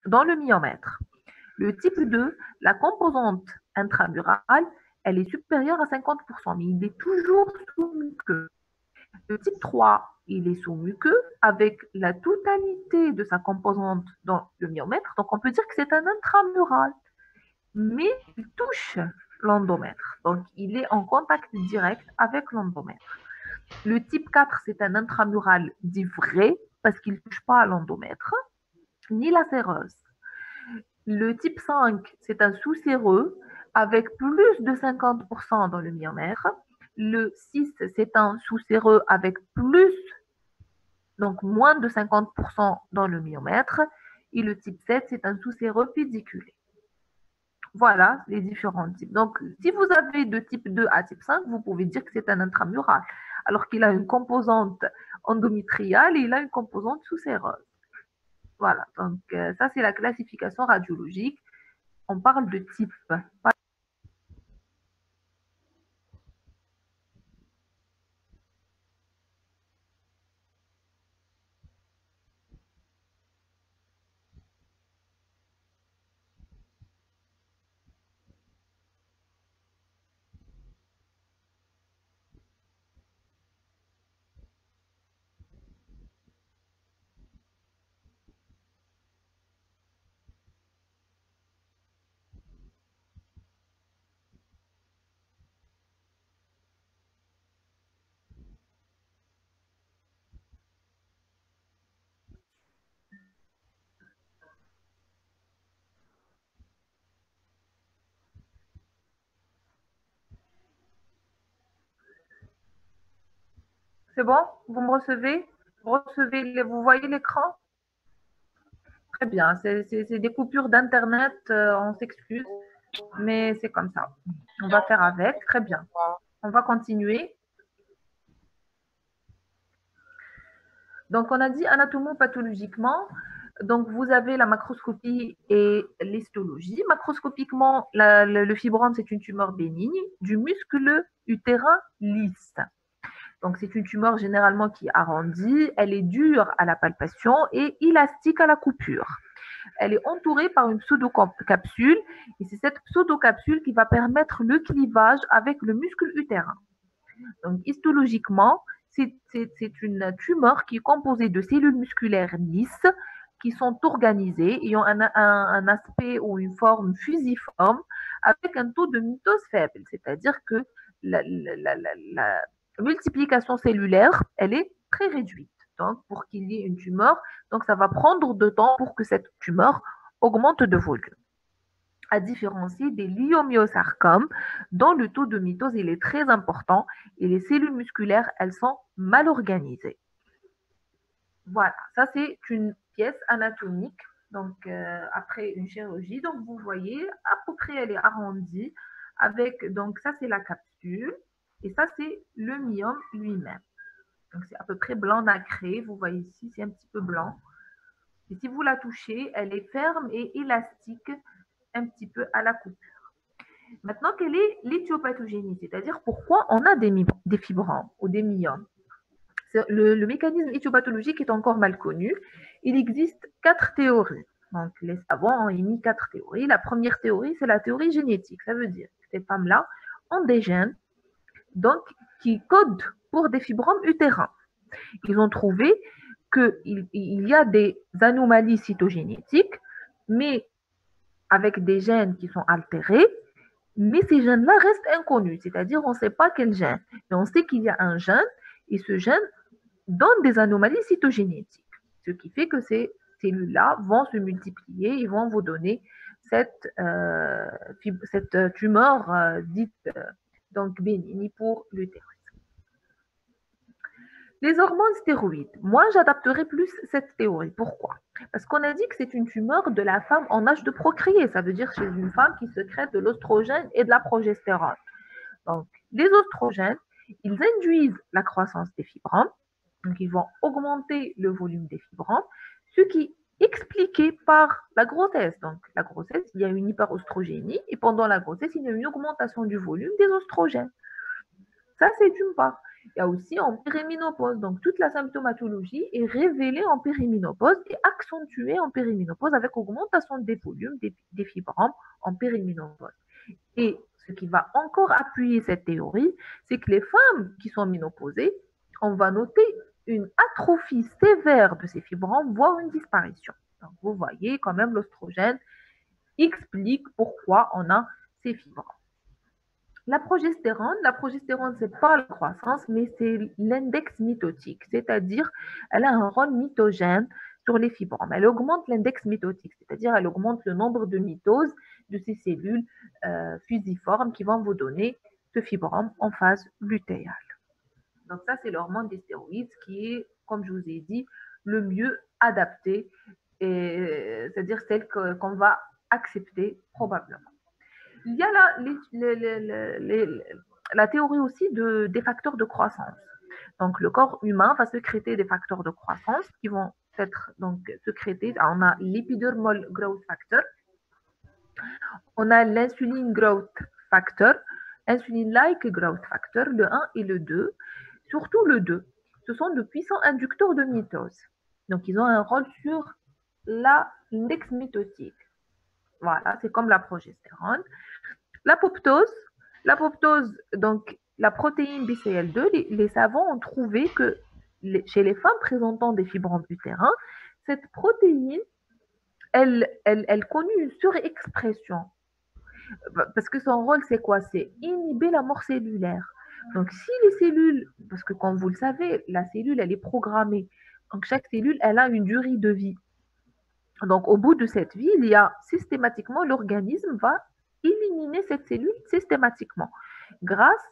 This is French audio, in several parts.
dans le myomètre. Le type 2, la composante intramurale, elle est supérieure à 50%, mais il est toujours sous muqueux. Le type 3, il est sous muqueux avec la totalité de sa composante dans le myomètre. Donc, on peut dire que c'est un intramural, mais il touche l'endomètre. Donc, il est en contact direct avec l'endomètre. Le type 4, c'est un intramural dit vrai parce qu'il ne touche pas à l'endomètre, ni la séreuse. Le type 5, c'est un sous-séreux avec plus de 50% dans le myomètre. Le 6, c'est un sous-séreux avec plus, donc moins de 50% dans le myomètre. Et le type 7, c'est un sous-séreux pédiculé. Voilà les différents types. Donc, si vous avez de type 2 à type 5, vous pouvez dire que c'est un intramural, alors qu'il a une composante endométriale et il a une composante sous-séreuse. Voilà, donc ça c'est la classification radiologique. On parle de type. C'est bon? Vous me recevez? Vous voyez l'écran? Très bien. C'est des coupures d'Internet, on s'excuse, mais c'est comme ça. On va faire avec. Très bien. On va continuer. Donc, on a dit anatomopathologiquement. Donc, vous avez la macroscopie et l'histologie. Macroscopiquement, le fibrome, c'est une tumeur bénigne du muscle utérin lisse. Donc, c'est une tumeur généralement qui arrondie, elle est dure à la palpation et élastique à la coupure. Elle est entourée par une pseudocapsule et c'est cette pseudocapsule qui va permettre le clivage avec le muscle utérin. Donc, histologiquement, c'est une tumeur qui est composée de cellules musculaires lisses qui sont organisées, ayant un aspect ou une forme fusiforme avec un taux de mitose faible, c'est-à-dire que la multiplication cellulaire, elle est très réduite. Donc, pour qu'il y ait une tumeur, donc ça va prendre de temps pour que cette tumeur augmente de volume, à différencier des leiomyosarcomes dont le taux de mitose il est très important et les cellules musculaires, elles sont mal organisées. Voilà, ça c'est une pièce anatomique. Donc, après une chirurgie, donc vous voyez, à peu près elle est arrondie avec, donc ça c'est la capsule et ça c'est le myome lui-même. Donc, c'est à peu près blanc nacré. Vous voyez ici, c'est un petit peu blanc. Et si vous la touchez, elle est ferme et élastique un petit peu à la coupure. Maintenant, quelle est l'éthiopathogénie? C'est-à-dire pourquoi on a des fibromes ou des myomes? Le mécanisme éthiopathologique est encore mal connu. Il existe 4 théories. Donc, les savants ont émis 4 théories. La première théorie, c'est la théorie génétique. Ça veut dire que ces femmes-là ont des gènes donc, qui codent pour des fibromes utérins. Ils ont trouvé qu'il y a des anomalies cytogénétiques, mais avec des gènes qui sont altérés, mais ces gènes-là restent inconnus, c'est-à-dire on ne sait pas quel gène, mais on sait qu'il y a un gène et ce gène donne des anomalies cytogénétiques, ce qui fait que ces cellules-là vont se multiplier et vont vous donner cette tumeur dite donc bénigne pour l'utérus. Les hormones stéroïdes. Moi, j'adapterai plus cette théorie. Pourquoi? Parce qu'on a dit que c'est une tumeur de la femme en âge de procréer. Ça veut dire chez une femme qui sécrète de l'ostrogène et de la progestérone. Donc, les oestrogènes, ils induisent la croissance des fibromes. Donc, ils vont augmenter le volume des fibromes, ce qui est expliqué par la grossesse. Donc, la grossesse, il y a une hyperostrogénie et pendant la grossesse, il y a une augmentation du volume des oestrogènes. Ça, c'est une part. Il y a aussi en périménopause. Donc, toute la symptomatologie est révélée en périménopause et accentuée en périménopause avec augmentation des volumes des fibromes en périménopause. Et ce qui va encore appuyer cette théorie, c'est que les femmes qui sont ménopausées, on va noter une atrophie sévère de ces fibromes, voire une disparition. Donc, vous voyez quand même l'oestrogène explique pourquoi on a ces fibromes. La progestérone, c'est pas la croissance, mais c'est l'index mitotique, c'est-à-dire elle a un rôle mitogène sur les fibromes. Elle augmente l'index mitotique, c'est-à-dire elle augmente le nombre de mitoses de ces cellules fusiformes qui vont vous donner ce fibrome en phase lutéale. Donc ça, c'est l'hormone des stéroïdes qui est, comme je vous ai dit, le mieux adapté, c'est-à-dire celle qu'on va accepter probablement. Il y a la théorie aussi des facteurs de croissance. Donc, le corps humain va sécréter des facteurs de croissance qui vont être donc sécrétés. On a l'épidermal growth factor, on a l'insuline growth factor, insuline-like growth factor, le 1 et le 2, surtout le 2. Ce sont de puissants inducteurs de mitose. Donc, ils ont un rôle sur l'index mitotique. Voilà, c'est comme la progestérone. L'apoptose, donc la protéine BCL2, les savants ont trouvé que chez les femmes présentant des fibromes utérins, cette protéine, elle connaît une surexpression. Parce que son rôle, c'est quoi? C'est inhiber la mort cellulaire. Donc, si les cellules, parce que comme vous le savez, la cellule, elle est programmée. Donc, chaque cellule, elle a une durée de vie. Donc, au bout de cette vie, il y a systématiquement, l'organisme va éliminer cette cellule systématiquement grâce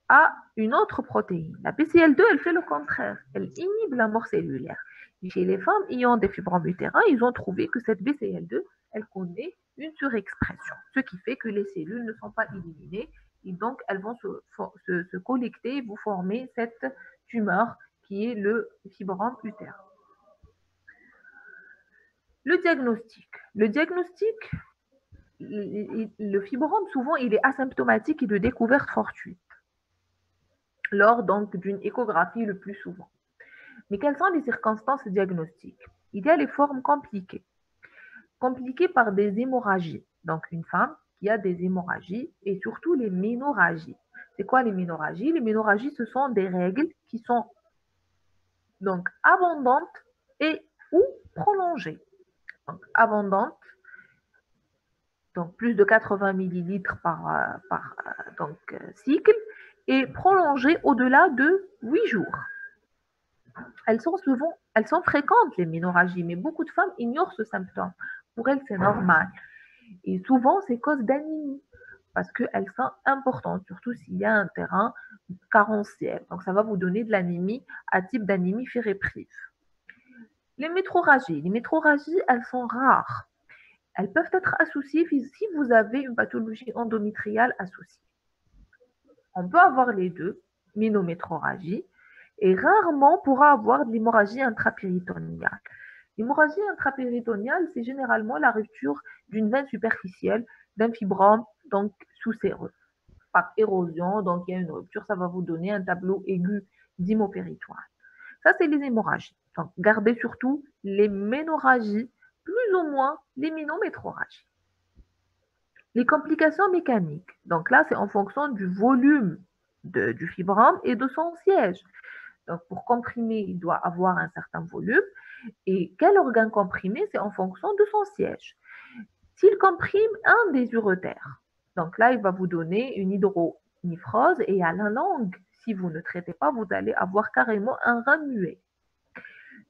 à une autre protéine. La BCL2, elle fait le contraire. Elle inhibe la mort cellulaire. Et chez les femmes ayant des fibromes utérins, ils ont trouvé que cette BCL2, elle connaît une surexpression, ce qui fait que les cellules ne sont pas éliminées et donc elles vont se collecter et vous former cette tumeur qui est le fibrome utérin. Le diagnostic. Le diagnostic, le fibrome, souvent, il est asymptomatique et de découverte fortuite lors donc d'une échographie le plus souvent. Mais quelles sont les circonstances diagnostiques? Il y a les formes compliquées. Compliquées par des hémorragies. Donc, une femme qui a des hémorragies et surtout les ménorrhagies. C'est quoi les ménorrhagies? Les ménorrhagies, ce sont des règles qui sont donc abondantes et ou prolongées. Donc, abondantes, donc plus de 80 millilitres par cycle, et prolongées au-delà de 8 jours. Elles sont fréquentes, les ménorrhagies, mais beaucoup de femmes ignorent ce symptôme. Pour elles, c'est normal. Et souvent, c'est cause d'anémie, parce qu'elles sont importantes, surtout s'il y a un terrain carentiel. Donc, ça va vous donner de l'anémie à type d'anémie féréprive. Les métrorragies, elles sont rares. Elles peuvent être associées si vous avez une pathologie endométriale associée. On peut avoir les deux, ménométrorragie, et rarement on pourra avoir de l'hémorragie intrapéritoniale. L'hémorragie intrapéritoniale, c'est généralement la rupture d'une veine superficielle, d'un fibrome, donc sous-séreux. Par érosion, donc il y a une rupture, ça va vous donner un tableau aigu d'hymopéritoine. Ça, c'est les hémorragies. Donc, gardez surtout les ménorrhagies, plus ou moins les ménométrorragies. Les complications mécaniques. Donc là, c'est en fonction du volume du fibrome et de son siège. Donc, pour comprimer, il doit avoir un certain volume. Et quel organe comprimé, c'est en fonction de son siège. S'il comprime un des uretères, donc là, il va vous donner une hydronéphrose et à la langue, si vous ne traitez pas, vous allez avoir carrément un rein muet.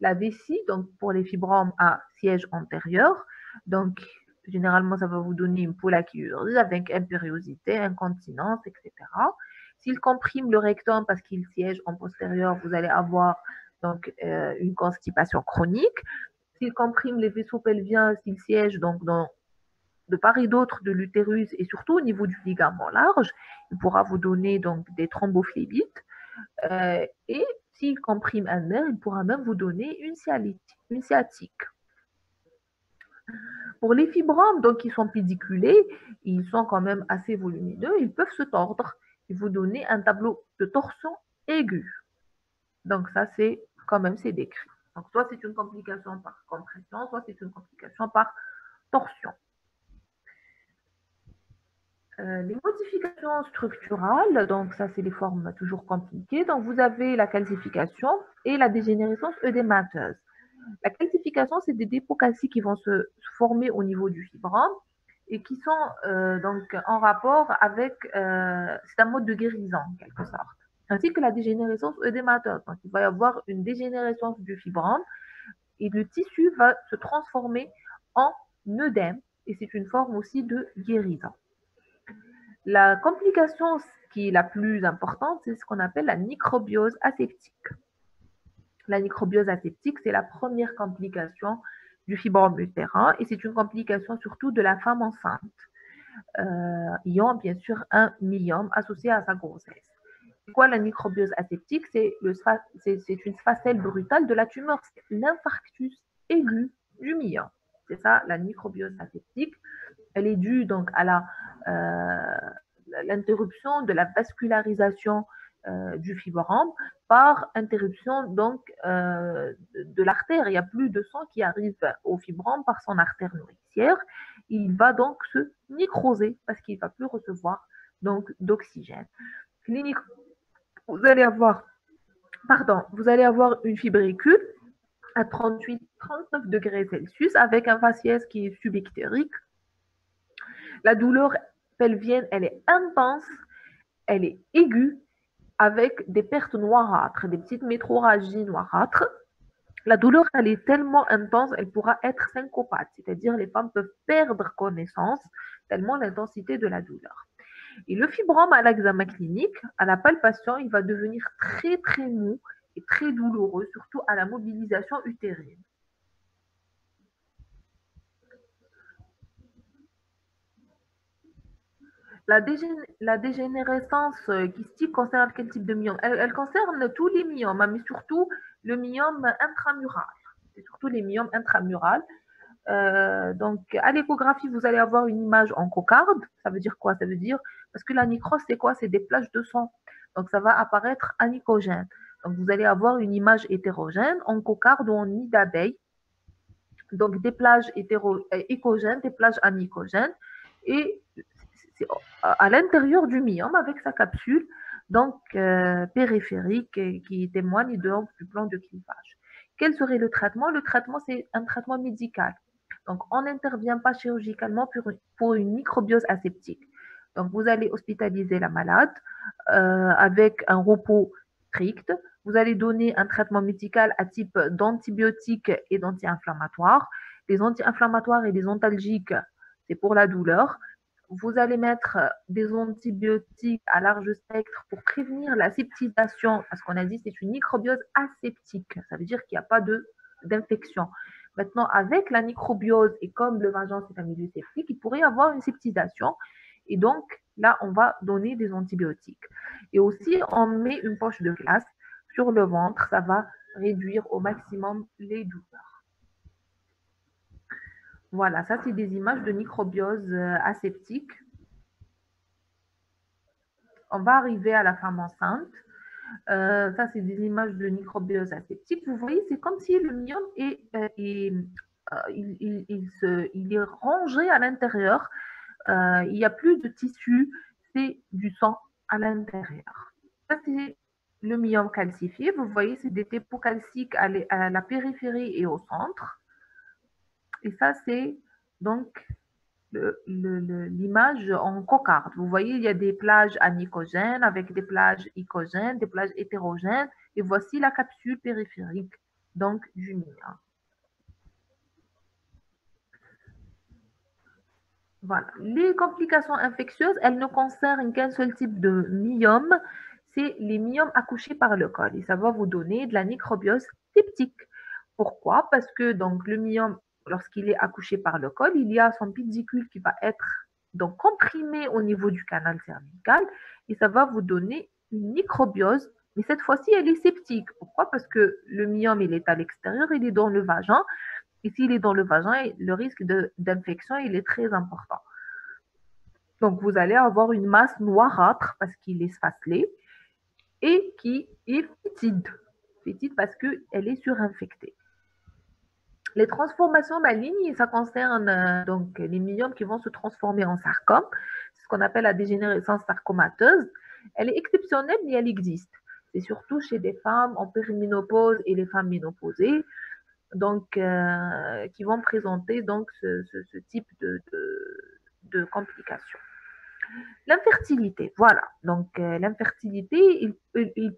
La vessie, donc pour les fibromes à siège antérieur, donc généralement, ça va vous donner une pollakiurie avec impériosité, incontinence, etc. S'il comprime le rectum parce qu'il siège en postérieur, vous allez avoir donc une constipation chronique. S'il comprime les vaisseaux pelviens, s'il siège donc de part et d'autre de l'utérus et surtout au niveau du ligament large, il pourra vous donner donc des thrombophlébites. Et s'il comprime un nerf, il pourra même vous donner une sciatique. Pour les fibromes, donc qui sont pédiculés, ils sont quand même assez volumineux, ils peuvent se tordre et vous donner un tableau de torsion aiguë. Donc, ça, c'est quand même, c'est décrit. Donc, soit c'est une complication par compression, soit c'est une complication par torsion. Les modifications structurales, donc ça, c'est les formes toujours compliquées. Donc, vous avez la calcification et la dégénérescence œdémateuse. La calcification, c'est des dépôts calciques qui vont se former au niveau du fibrome et qui sont donc en rapport avec, c'est un mode de guérison en quelque sorte, ainsi que la dégénérescence œdémateuse. Donc, il va y avoir une dégénérescence du fibrome et le tissu va se transformer en œdème et c'est une forme aussi de guérison. La complication qui est la plus importante, c'est ce qu'on appelle la microbiose aseptique. La microbiose aseptique, c'est la première complication du fibrome utérin et c'est une complication surtout de la femme enceinte, ayant bien sûr un myome associé à sa grossesse. C'est quoi la microbiose aseptique? C'est une facelle brutale de la tumeur, c'est l'infarctus aigu du myome. C'est ça la microbiose aseptique. Elle est due donc à l'interruption de la vascularisation du fibrome par interruption donc de l'artère. Il n'y a plus de sang qui arrive au fibrome par son artère nourricière. Il va donc se nécroser parce qu'il ne va plus recevoir donc d'oxygène. Vous allez avoir, vous allez avoir une fibricule à 38-39 degrés Celsius avec un faciès qui est subictérique. La douleur pelvienne, elle est intense, elle est aiguë, avec des pertes noirâtres, des petites métrorragies noirâtres. La douleur, elle est tellement intense, elle pourra être syncopate, c'est-à-dire les femmes peuvent perdre connaissance tellement l'intensité de la douleur. Et le fibrome à l'examen clinique, à la palpation, il va devenir très très mou et très douloureux, surtout à la mobilisation utérine. La dégénérescence kystique concerne quel type de myome? Elle concerne tous les myomes, mais surtout le myome intramural. C'est surtout les myomes intramurales. Donc, à l'échographie, vous allez avoir une image en cocarde. Ça veut dire quoi? Ça veut dire, parce que la nécrose, c'est quoi? C'est des plages de sang. Donc, ça va apparaître anicogène. Donc, vous allez avoir une image hétérogène en cocarde ou en nid d'abeille. Donc, des plages échogènes, des plages anicogènes. Et c'est à l'intérieur du myome avec sa capsule donc périphérique qui témoigne du plan de clivage. Quel serait le traitement? Le traitement, c'est un traitement médical. Donc, on n'intervient pas chirurgicalement pour une microbiose aseptique. Donc, vous allez hospitaliser la malade avec un repos strict. Vous allez donner un traitement médical à type d'antibiotiques et d'anti-inflammatoires. Les anti-inflammatoires et les antalgiques, c'est pour la douleur. Vous allez mettre des antibiotiques à large spectre pour prévenir la septisation, parce qu'on a dit que c'est une microbiose aseptique. Ça veut dire qu'il n'y a pas d'infection. Maintenant, avec la microbiose, et comme le vagin c'est un milieu septique, il pourrait y avoir une septisation. Et donc, là, on va donner des antibiotiques. Et aussi, on met une poche de glace sur le ventre. Ça va réduire au maximum les douleurs. Voilà, ça, c'est des images de microbiose aseptique. On va arriver à la femme enceinte. Ça, c'est des images de microbiose aseptique. Vous voyez, c'est comme si le myome il est rangé à l'intérieur. Il n'y a plus de tissu, c'est du sang à l'intérieur. Ça, c'est le myome calcifié. Vous voyez, c'est des dépôts calciques à la périphérie et au centre. Et ça, c'est donc l'image en cocarde. Vous voyez, il y a des plages anicogènes avec des plages icogènes, des plages hétérogènes. Et voici la capsule périphérique donc du myome. Voilà. Les complications infectieuses, elles ne concernent qu'un seul type de myome, c'est les myomes accouchés par le col. Et ça va vous donner de la microbiose septique. Pourquoi? Parce que donc, le myome, lorsqu'il est accouché par le col, il y a son pédicule qui va être donc comprimé au niveau du canal cervical et ça va vous donner une microbiose. Mais cette fois-ci, elle est septique. Pourquoi? Parce que le myome, il est à l'extérieur, il est dans le vagin. Et s'il est dans le vagin, le risque d'infection, il est très important. Donc, vous allez avoir une masse noirâtre parce qu'il est sphacelé. et qui est fétide. Fétide parce qu'elle est surinfectée. Les transformations malignes, ça concerne donc les myomes qui vont se transformer en sarcome, ce qu'on appelle la dégénérescence sarcomateuse. Elle est exceptionnelle, mais elle existe. C'est surtout chez des femmes en périménopause et les femmes ménopausées, donc qui vont présenter donc ce type de complications. L'infertilité, voilà. Donc l'infertilité, il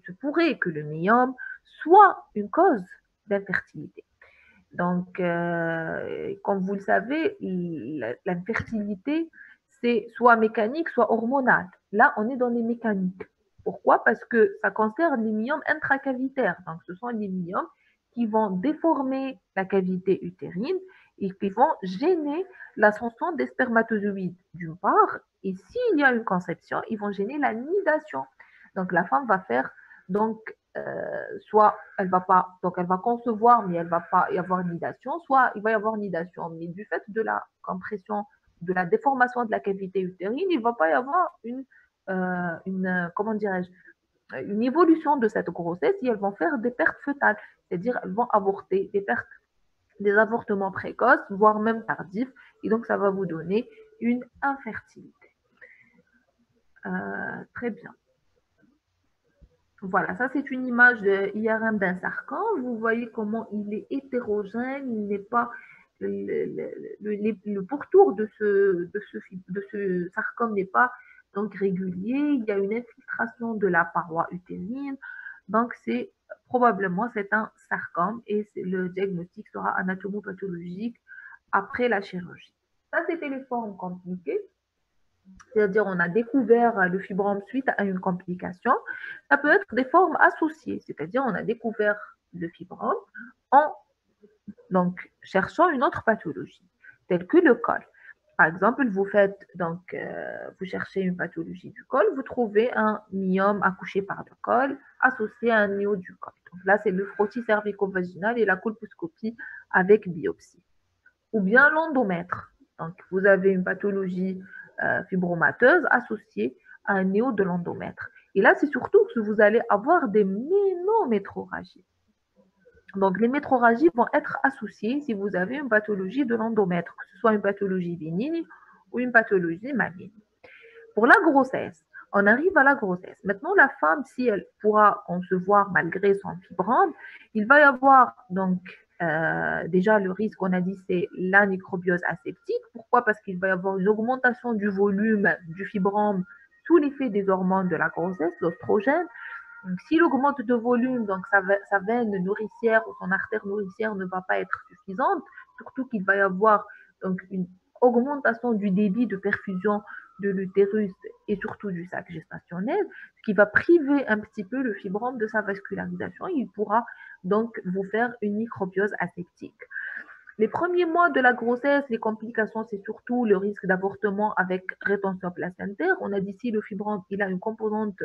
se pourrait que le myome soit une cause d'infertilité. Donc, comme vous le savez, l'infertilité, c'est soit mécanique, soit hormonale. Là, on est dans les mécaniques. Pourquoi? Parce que ça concerne les myomes intracavitaires. Donc, ce sont les myomes qui vont déformer la cavité utérine et qui vont gêner l'ascension des spermatozoïdes, d'une part. Et s'il y a une conception, ils vont gêner la nidation. Donc, la femme va faire donc soit elle va pas, donc elle va concevoir, mais elle va pas y avoir nidation, soit il va y avoir nidation, mais du fait de la compression, de la déformation de la cavité utérine, il va pas y avoir comment dirais-je, une évolution de cette grossesse et elles vont faire des pertes fœtales, c'est-à-dire elles vont avorter, des avortements précoces, voire même tardifs, et donc ça va vous donner une infertilité. Très bien. Voilà, ça c'est une image de IRM d'un sarcome. Vous voyez comment il est hétérogène, il n'est pas le pourtour de ce sarcome n'est pas donc régulier. Il y a une infiltration de la paroi utérine. Donc c'est probablement c'est un sarcome et le diagnostic sera anatomopathologique après la chirurgie. Ça c'était les formes compliquées. C'est-à-dire on a découvert le fibrome suite à une complication. Ça peut être des formes associées, c'est-à-dire on a découvert le fibrome en donc, cherchant une autre pathologie, telle que le col. Par exemple, vous cherchez une pathologie du col, vous trouvez un myome accouché par le col associé à un néo du col. Donc là, c'est le frottis cervico-vaginal et la colposcopie avec biopsie. Ou bien l'endomètre. Donc, vous avez une pathologie fibromateuse associée à un néo de l'endomètre. Et là, c'est surtout que vous allez avoir des ménométroragies. Donc, les métroragies vont être associées si vous avez une pathologie de l'endomètre, que ce soit une pathologie bénigne ou une pathologie maligne. Pour la grossesse, on arrive à la grossesse. Maintenant, la femme, si elle pourra concevoir malgré son fibrome, il va y avoir donc déjà le risque, on a dit, c'est la microbiose aseptique. Pourquoi? Parce qu'il va y avoir une augmentation du volume du fibrome sous l'effet des hormones de la grossesse, l'oestrogène. Donc, s'il augmente de volume, donc sa veine nourricière ou son artère nourricière ne va pas être suffisante, surtout qu'il va y avoir donc une augmentation du débit de perfusion de l'utérus et surtout du sac gestationnel, ce qui va priver un petit peu le fibrome de sa vascularisation. Il pourra donc vous faire une microbiose aseptique. Les premiers mois de la grossesse, les complications, c'est surtout le risque d'avortement avec rétention placentaire. On a dit si le fibrome, il a une composante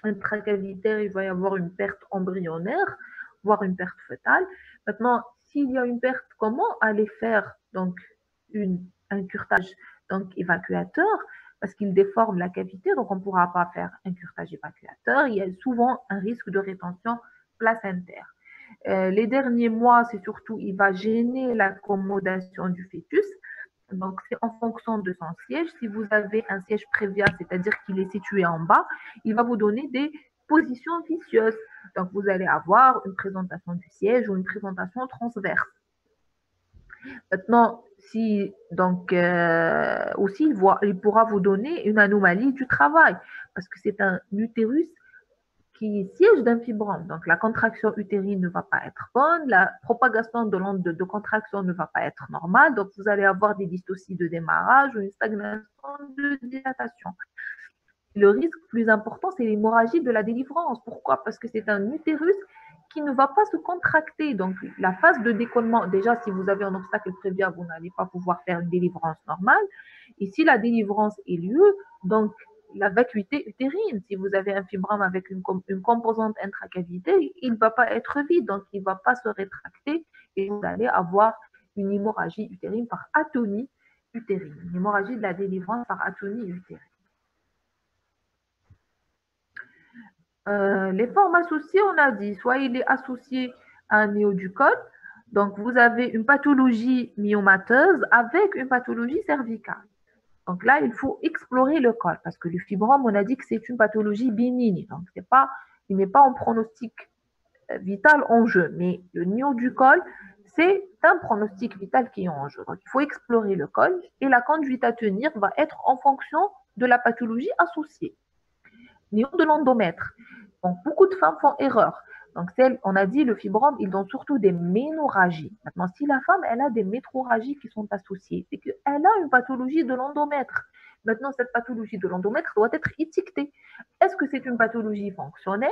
intracavitaire, il va y avoir une perte embryonnaire, voire une perte fœtale. Maintenant, s'il y a une perte, comment aller faire donc un curtage donc évacuateur parce qu'il déforme la cavité, donc on ne pourra pas faire un curtage évacuateur. Il y a souvent un risque de rétention placentaire. Les derniers mois, c'est surtout, il va gêner l'accommodation du fœtus. Donc, c'est en fonction de son siège. Si vous avez un siège prévial, c'est-à-dire qu'il est situé en bas, il va vous donner des positions vicieuses. Donc, vous allez avoir une présentation du siège ou une présentation transverse. Maintenant, si donc aussi il pourra vous donner une anomalie du travail parce que c'est un utérus qui siège d'un fibrome. Donc, la contraction utérine ne va pas être bonne, la propagation de l'onde de contraction ne va pas être normale. Donc, vous allez avoir des dystocies de démarrage ou une stagnation de dilatation. Le risque plus important, c'est l'hémorragie de la délivrance. Pourquoi? Parce que c'est un utérus qui ne va pas se contracter. Donc, la phase de décollement, déjà, si vous avez un obstacle préviable, vous n'allez pas pouvoir faire une délivrance normale. Et si la délivrance ait lieu, donc, la vacuité utérine, si vous avez un fibrome avec une composante intracavité, il ne va pas être vide, donc il ne va pas se rétracter et vous allez avoir une hémorragie utérine par atonie utérine, une hémorragie de la délivrance par atonie utérine. Les formes associées, on a dit, soit il est associé à un néo du col, donc vous avez une pathologie myomateuse avec une pathologie cervicale. Donc là, il faut explorer le col parce que le fibrome, on a dit que c'est une pathologie bénigne. Donc, il n'est pas en pronostic vital en jeu. Mais le néo du col, c'est un pronostic vital qui est en jeu. Donc, il faut explorer le col et la conduite à tenir va être en fonction de la pathologie associée. Néo de l'endomètre. Donc, beaucoup de femmes font erreur. Donc, on a dit, le fibrome, il donne surtout des ménorrhagies. Maintenant, si la femme, elle a des métrorragies qui sont associées, c'est qu'elle a une pathologie de l'endomètre. Maintenant, cette pathologie de l'endomètre doit être étiquetée. Est-ce que c'est une pathologie fonctionnelle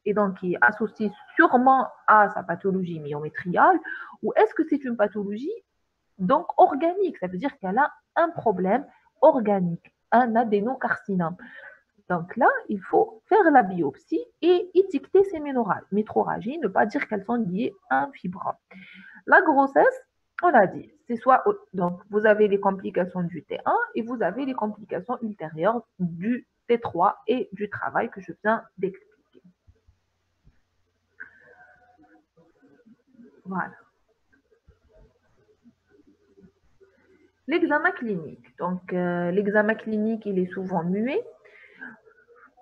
et donc qui est associée sûrement à sa pathologie myométriale, ou est-ce que c'est une pathologie donc organique? Ça veut dire qu'elle a un problème organique, un adénocarcinome. Donc là, il faut faire la biopsie et étiqueter ces métrorragies, ne pas dire qu'elles sont liées à un fibrome. La grossesse, on a dit, c'est soit donc vous avez les complications du T1 et vous avez les complications ultérieures du T3 et du travail que je viens d'expliquer. Voilà. L'examen clinique. Donc, l'examen clinique, il est souvent muet.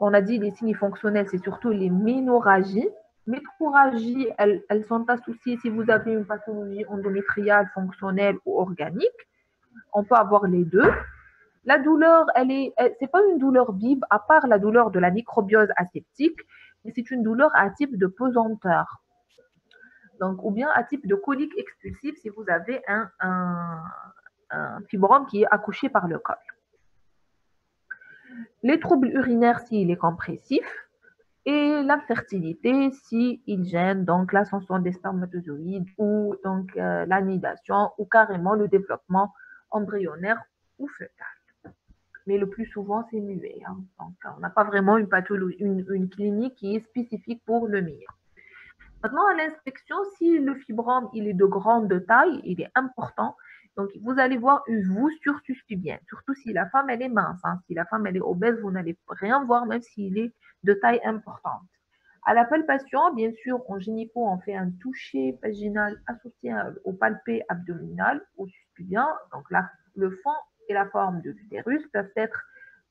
On a dit les signes fonctionnels, c'est surtout les ménorragies. Métrorragies, elles sont associées si vous avez une pathologie endométriale, fonctionnelle ou organique. On peut avoir les deux. La douleur, c'est pas une douleur vive, à part la douleur de la microbiose aseptique, mais c'est une douleur à type de pesanteur. Donc, ou bien à type de colique expulsive si vous avez un fibrome qui est accouché par le col. Les troubles urinaires s'il est compressif, et l'infertilité s'il gêne donc l'ascension des spermatozoïdes ou donc l'anidation ou carrément le développement embryonnaire ou fœtal. Mais le plus souvent, c'est muet. Hein. Donc, on n'a pas vraiment une pathologie, une clinique qui est spécifique pour le MIR. Maintenant, à l'inspection, si le fibrome il est de grande taille, il est important, donc vous allez voir une vousse bien, surtout si la femme elle est mince. Hein. Si la femme elle est obèse, vous n'allez rien voir, même s'il est de taille importante. À la palpation, bien sûr, en gynéco, on fait un toucher vaginal associé au palpé abdominal, au suspubien. Donc là, le fond et la forme de l'utérus peuvent être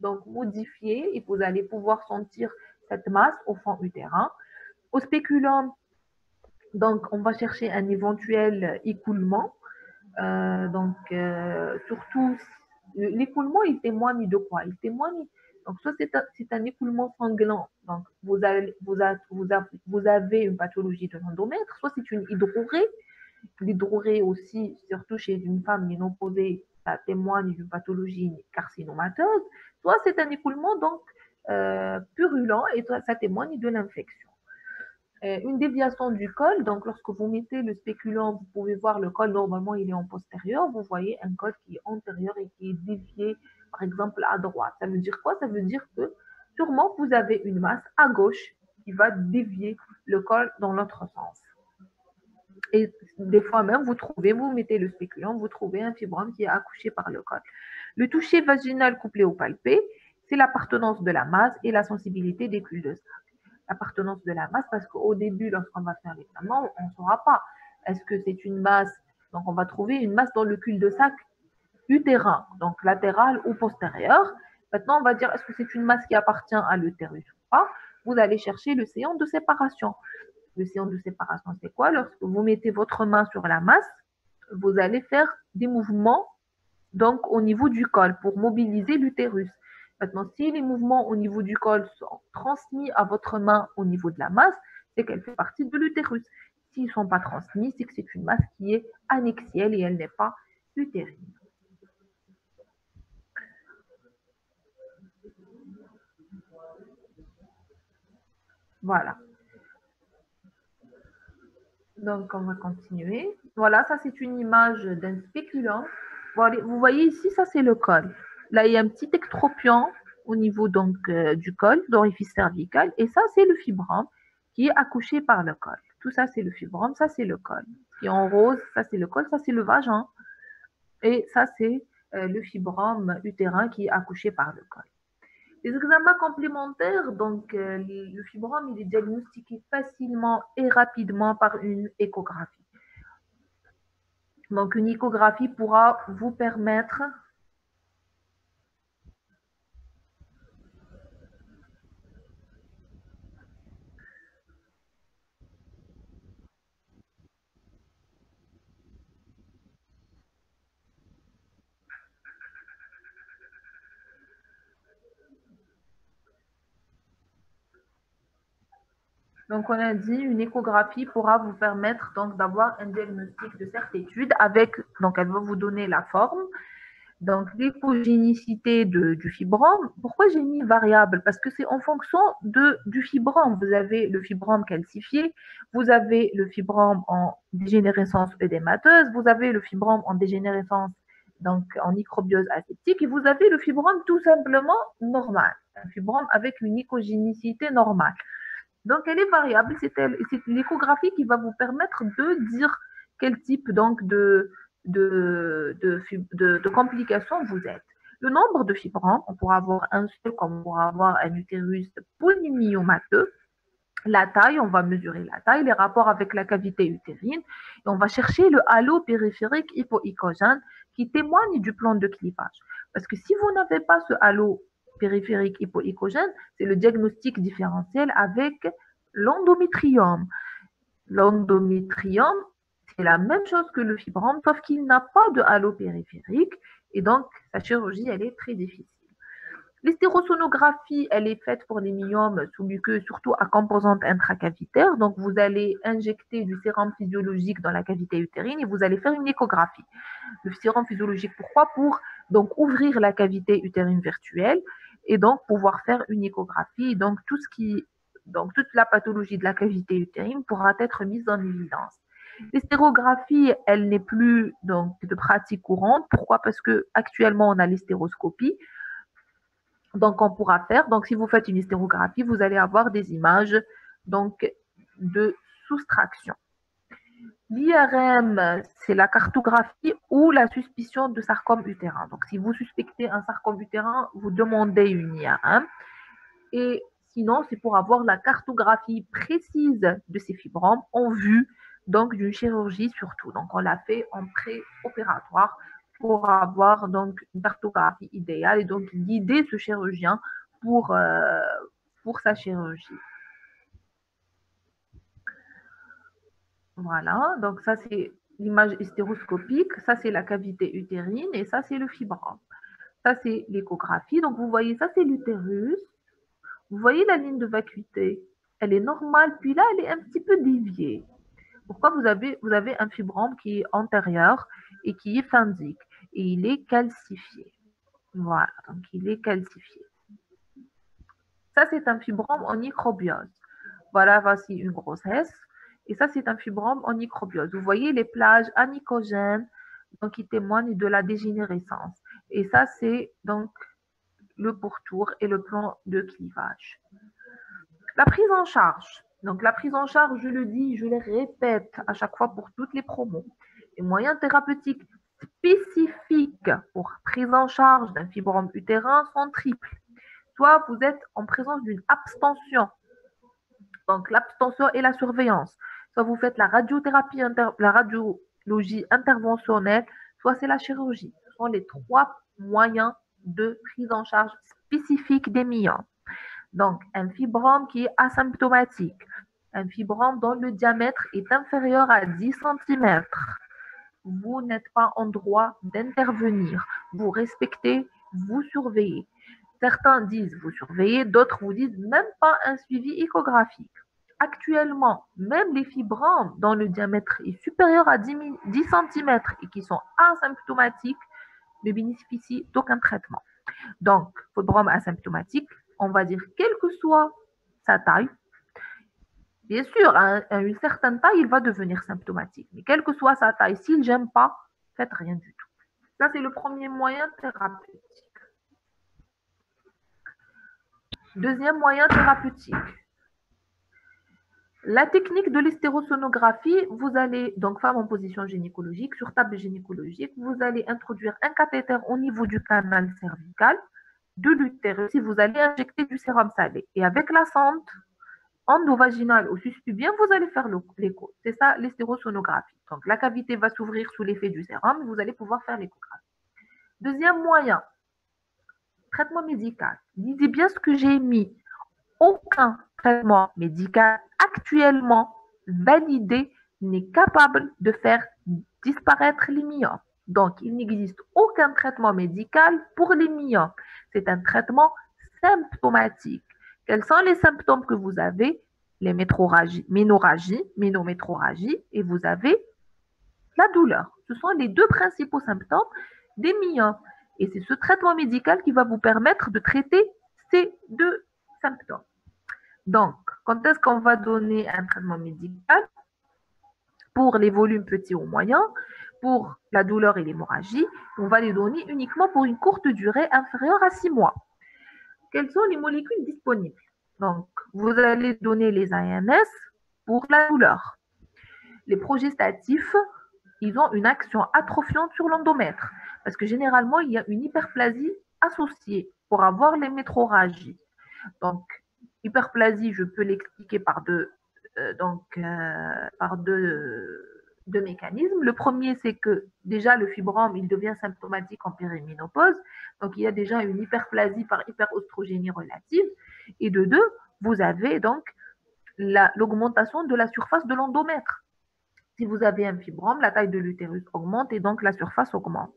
donc modifiés et vous allez pouvoir sentir cette masse au fond utérin. Au spéculum, donc on va chercher un éventuel écoulement. Surtout, l'écoulement, il témoigne de quoi? Il témoigne, donc soit c'est un écoulement sanglant, donc vous avez une pathologie de l'endomètre, soit c'est une hydrorrhée. L'hydrorrhée aussi, surtout chez une femme ménopausée, ça témoigne d'une pathologie carcinomateuse, soit c'est un écoulement donc purulent et ça témoigne de l'infection. Une déviation du col, donc lorsque vous mettez le spéculant, vous pouvez voir le col, normalement il est en postérieur, vous voyez un col qui est antérieur et qui est dévié, par exemple à droite. Ça veut dire quoi? Ça veut dire que sûrement vous avez une masse à gauche qui va dévier le col dans l'autre sens. Et des fois même, vous mettez le spéculant, vous trouvez un fibrome qui est accouché par le col. Le toucher vaginal couplé au palpé, c'est l'appartenance de la masse et la sensibilité des cul-de-sac. L'appartenance de la masse, parce qu'au début, lorsqu'on va faire l'examen, on ne saura pas. Est-ce que c'est une masse? Donc, on va trouver une masse dans le cul-de-sac utérin, donc latéral ou postérieur. Maintenant, on va dire, est-ce que c'est une masse qui appartient à l'utérus ou pas? Vous allez chercher le séant de séparation. Le séant de séparation, c'est quoi? Lorsque vous mettez votre main sur la masse, vous allez faire des mouvements donc au niveau du col pour mobiliser l'utérus. Maintenant, si les mouvements au niveau du col sont transmis à votre main au niveau de la masse, c'est qu'elle fait partie de l'utérus. S'ils ne sont pas transmis, c'est que c'est une masse qui est annexielle et elle n'est pas utérine. Voilà. Donc, on va continuer. Voilà, ça c'est une image d'un spéculum. Vous voyez ici, ça c'est le col. Là, il y a un petit ectropion au niveau donc du col, d'orifice cervical, et ça c'est le fibrome qui est accouché par le col. Tout ça c'est le fibrome, ça c'est le col. Et en rose, ça c'est le col, ça c'est le vagin, et ça c'est le fibrome utérin qui est accouché par le col. Les examens complémentaires, donc le fibrome, il est diagnostiqué facilement et rapidement par une échographie. Donc une échographie pourra vous permettre donc, on a dit une échographie pourra vous permettre donc d'avoir un diagnostic de certitude avec, donc elle va vous donner la forme, donc l'hypogénicité du fibrome. Pourquoi j'ai mis variable? Parce que c'est en fonction du fibrome. Vous avez le fibrome calcifié, vous avez le fibrome en dégénérescence œdémateuse, vous avez le fibrome en dégénérescence, donc en microbiose aseptique, et vous avez le fibrome tout simplement normal, un fibrome avec une hypogénicité normale. Donc, elle est variable. C'est l'échographie qui va vous permettre de dire quel type donc de complications vous êtes. Le nombre de fibromes, on pourra avoir un seul comme on pourra avoir un utérus polymyomateux. La taille, on va mesurer la taille, les rapports avec la cavité utérine, et on va chercher le halo périphérique hypoïcogène qui témoigne du plan de clivage. Parce que si vous n'avez pas ce halo périphérique hypoïcogène, c'est le diagnostic différentiel avec l'endométrium. L'endométrium, c'est la même chose que le fibrome, sauf qu'il n'a pas de halo périphérique, et donc sa chirurgie, elle est très difficile. L'hystérosonographie, elle est faite pour les myomes sous-muqueux, surtout à composante intracavitaire. Donc, vous allez injecter du sérum physiologique dans la cavité utérine et vous allez faire une échographie. Le sérum physiologique, pourquoi? Pour donc ouvrir la cavité utérine virtuelle et donc pouvoir faire une échographie. Donc, donc toute la pathologie de la cavité utérine pourra être mise en évidence. L'hystérographie, elle n'est plus donc de pratique courante. Pourquoi? Parce que actuellement on a l'hystéroscopie. Donc, on pourra faire. Donc, si vous faites une hystérographie, vous allez avoir des images donc, de soustraction. L'IRM, c'est la cartographie ou la suspicion de sarcome utérin. Donc, si vous suspectez un sarcome utérin, vous demandez une IRM. Et sinon, c'est pour avoir la cartographie précise de ces fibromes en vue donc d'une chirurgie surtout. Donc, on l'a fait en préopératoire pour avoir donc une cartographie idéale et donc guider ce chirurgien pour sa chirurgie. Voilà, donc ça c'est l'image hystéroscopique, ça c'est la cavité utérine et ça c'est le fibrome. Ça c'est l'échographie, donc vous voyez ça c'est l'utérus. Vous voyez la ligne de vacuité, elle est normale, puis là elle est un petit peu déviée. Pourquoi vous avez un fibrome qui est antérieur et qui est phendique et il est calcifié. Voilà, donc il est calcifié. Ça, c'est un fibrome en microbiose. Voilà, voici une grossesse. Et ça, c'est un fibrome en microbiose. Vous voyez les plages anicogènes donc, qui témoignent de la dégénérescence. Et ça, c'est donc le pourtour et le plan de clivage. La prise en charge. Donc, la prise en charge, je le dis, je le répète à chaque fois pour toutes les promos. Les moyens thérapeutiques spécifiques pour prise en charge d'un fibrome utérin sont triples. Soit vous êtes en présence d'une abstention, donc l'abstention et la surveillance. Soit vous faites la radiothérapie, la radiologie interventionnelle, soit c'est la chirurgie. Ce sont les trois moyens de prise en charge spécifique des myomes. Donc, un fibrome qui est asymptomatique, un fibrome dont le diamètre est inférieur à 10 cm. Vous n'êtes pas en droit d'intervenir. Vous respectez, vous surveillez. Certains disent vous surveillez, d'autres vous disent même pas un suivi échographique. Actuellement, même les fibromes dont le diamètre est supérieur à 10 cm et qui sont asymptomatiques ne bénéficient d'aucun traitement. Donc, fibrome asymptomatique, on va dire quelle que soit sa taille, bien sûr, à une certaine taille, il va devenir symptomatique. Mais quelle que soit sa taille, s'il ne gêne pas, faites rien du tout. Ça, c'est le premier moyen thérapeutique. Deuxième moyen thérapeutique. La technique de l'hystérosonographie, vous allez, donc femme en position gynécologique, sur table gynécologique, vous allez introduire un cathéter au niveau du canal cervical de l'utérus si vous allez injecter du sérum salé. Et avec la sonde endovaginale au suspubien, vous allez faire l'écho. C'est ça l'hystérosonographie. Donc la cavité va s'ouvrir sous l'effet du sérum et vous allez pouvoir faire l'échographie. Deuxième moyen, traitement médical. Lisez bien ce que j'ai mis. Aucun traitement médical actuellement validé n'est capable de faire disparaître les myomes. Donc, il n'existe aucun traitement médical pour les myomes. C'est un traitement symptomatique. Quels sont les symptômes que vous avez? Les ménométroragie, et vous avez la douleur. Ce sont les deux principaux symptômes des myomes. Et c'est ce traitement médical qui va vous permettre de traiter ces deux symptômes. Donc, quand est-ce qu'on va donner un traitement médical? Pour les volumes petits ou moyens, pour la douleur et l'hémorragie, on va les donner uniquement pour une courte durée inférieure à 6 mois. Quelles sont les molécules disponibles? Donc, vous allez donner les ANS pour la douleur. Les progestatifs, ils ont une action atrophiante sur l'endomètre parce que généralement, il y a une hyperplasie associée pour avoir les métroragies. Donc, hyperplasie, je peux l'expliquer par deux mécanismes. Le premier, c'est que déjà le fibrome, il devient symptomatique en périménopause. Donc, il y a déjà une hyperplasie par hyperostrogénie relative. Et de deux, vous avez donc l'augmentation de la surface de l'endomètre. Si vous avez un fibrome, la taille de l'utérus augmente et donc la surface augmente.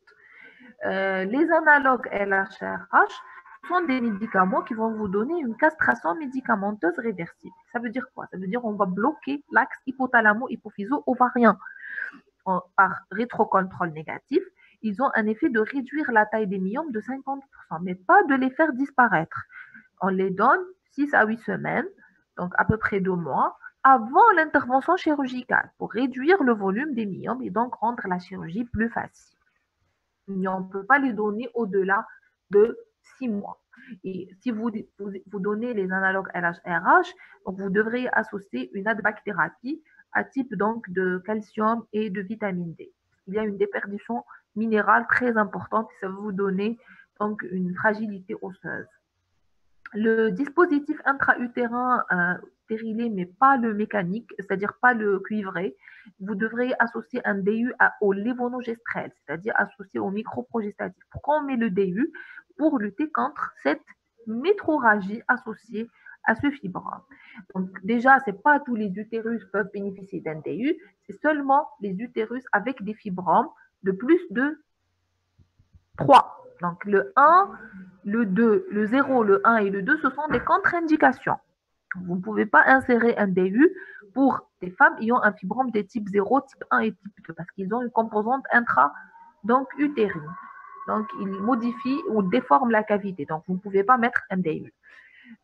Les analogues LHRH sont des médicaments qui vont vous donner une castration médicamenteuse réversible. Ça veut dire quoi? Ça veut dire qu'on va bloquer l'axe hypothalamo-hypophyso-ovarien par rétrocontrôle négatif. Ils ont un effet de réduire la taille des myomes de 50%, mais pas de les faire disparaître. On les donne 6 à 8 semaines, donc à peu près 2 mois, avant l'intervention chirurgicale pour réduire le volume des myomes et donc rendre la chirurgie plus facile. Mais on ne peut pas les donner au-delà de 6 mois. Et si vous donnez les analogues LHRH, donc vous devrez associer une adbacthérapie à type donc de calcium et de vitamine D. Il y a une déperdition minérale très importante et ça va vous donner donc une fragilité osseuse. Le dispositif intra-utérin stérilé, mais pas le mécanique, c'est-à-dire pas le cuivré, vous devrez associer un DU au lévonorgestrel, c'est-à-dire associé au microprogestatif. Pourquoi on met le DU? Pour lutter contre cette métroragie associée à ce fibrome. Donc déjà, c'est pas tous les utérus peuvent bénéficier d'un DU, c'est seulement les utérus avec des fibromes de plus de 3. Donc le 1, le 2, le 0, le 1 et le 2, ce sont des contre-indications. Vous ne pouvez pas insérer un DU pour des femmes ayant un fibrome de type 0, type 1 et type 2 parce qu'ils ont une composante intra, donc utérine. Donc, ils modifient ou déforment la cavité. Donc, vous ne pouvez pas mettre un DU.